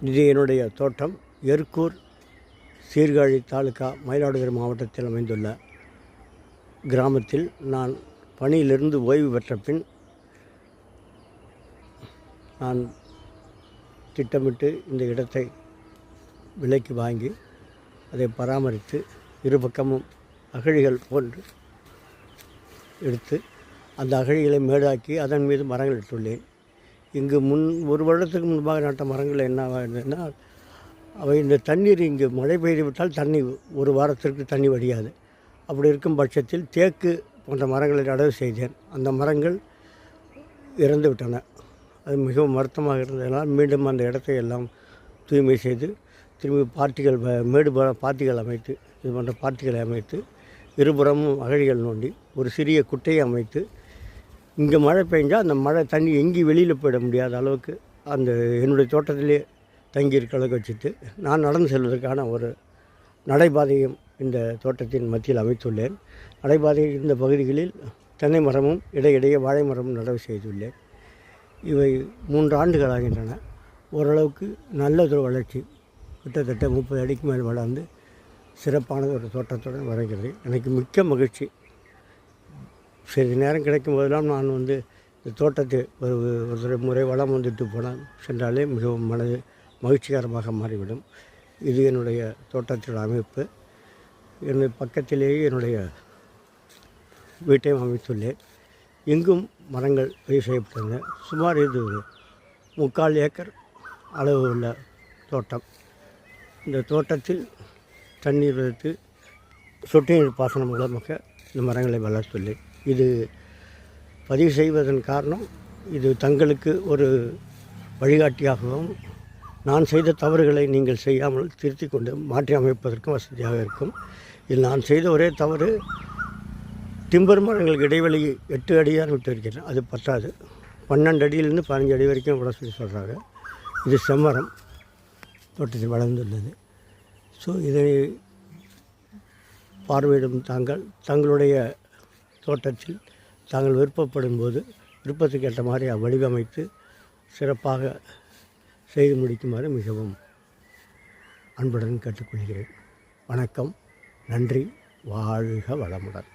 இது என்னுடைய தோட்டம். எருக்கூர் சீர்காழி தாலுகா மயிலாடுதுறை மாவட்டத்தில் அமைந்துள்ள கிராமத்தில் நான் பணியிலிருந்து ஓய்வு பெற்ற பின் நான் திட்டமிட்டு இந்த இடத்தை விலைக்கு வாங்கி அதை பராமரித்து இரு பக்கமும் அகழிகள் போன்று எடுத்து அந்த அகழிகளை மேடாக்கி அதன் மீது மரங்கள் இட்டுள்ளேன். இங்கு ஒரு வருடத்துக்கு முன்பாக நட்ட மரங்கள் என்னன்னா, அவை இந்த தண்ணீர் இங்கு மழை பெய்து விட்டால் தண்ணி ஒரு வாரத்திற்கு தண்ணி வடியாது. அப்படி இருக்கும் பட்சத்தில் தேக்கு போன்ற மரங்களை நடவு செய்தேன். அந்த மரங்கள் இறந்து விட்டன. அது மிகவும் வருத்தமாக இருந்ததனால் மீண்டும் அந்த இடத்தை எல்லாம் தூய்மை செய்து திரும்பி பாத்திகள் பாத்திகள் அமைத்து இது போன்ற பாத்திகளை அமைத்து இருபுறமும் அகழிகள் நோண்டி ஒரு சிறிய குட்டையை அமைத்து இங்கே மழை பெஞ்சால் அந்த மழை தண்ணி எங்கேயும் வெளியில் போயிட முடியாத அளவுக்கு அந்த என்னுடைய தோட்டத்திலே தங்கியிருக்க அளவுக்கு வச்சுட்டு நான் நடந்து செல்வதற்கான ஒரு நடைபாதையும் இந்த தோட்டத்தின் மத்தியில் அமைத்துள்ளேன். நடைபாதை இந்த பகுதிகளில் தென்னை மரமும் இடையிடையே வாழை மரமும் நடவு செய்துள்ளேன். இவை 3 ஆண்டுகள் ஆகின்றன. ஓரளவுக்கு நல்லதொரு வளர்ச்சி, கிட்டத்தட்ட 30 அடிக்கு மேல் வளர்ந்து சிறப்பான ஒரு தோட்டத்துடன் வரைகிறது. எனக்கு மிக்க மகிழ்ச்சி. சிறிது நேரம் கிடைக்கும் போதெல்லாம் நான் இந்த தோட்டத்தை ஒரு முறை வளம் வந்துட்டு போனால் சென்றாலே மிகவும் மனது மகிழ்ச்சிகரமாக மாறிவிடும். இது என்னுடைய தோட்டத்தின் அமைப்பு. என்னுடைய பக்கத்திலேயே என்னுடைய வீட்டையும் அமைத்துள்ளேன். எங்கும் மரங்கள் பதிவு செய்யப்பட்டன. சுமார் இது 3/4 ஏக்கர் அளவு உள்ள தோட்டம். இந்த தோட்டத்தில் தண்ணீர் வைத்து சொட்டு நீர் பாசனம் மூலமாக இந்த மரங்களை வளர்த்துள்ளேன். இது பதிவு செய்வதன் காரணம், இது தங்களுக்கு ஒரு வழிகாட்டியாகவும் நான் செய்த தவறுகளை நீங்கள் செய்யாமல் திருத்தி கொண்டு மாற்றி அமைப்பதற்கும் வசதியாக இருக்கும். இதில் நான் செய்த ஒரே தவறு, டிம்பர் மரங்களுக்கு இடைவெளி 8 அடியாக விட்டு இருக்கிறேன். அது பத்தாது. 12 அடியிலிருந்து 15 அடி வரைக்கும் விட சொல்கிறாங்க. இது செம்மரம் தோட்டத்தில் வளர்ந்துள்ளது. ஸோ இதை பார்வையிடும் தங்களுடைய தோட்டத்தில் தாங்கள் விருப்பப்படும் போது விருப்பத்துக்கு ஏற்ற மாதிரி வடிவமைத்து சிறப்பாக செய்து முடிக்குமாறு மிகவும் அன்புடன் கேட்டுக்கொள்கிறேன். வணக்கம். நன்றி. வாழ்க வளமுடன்.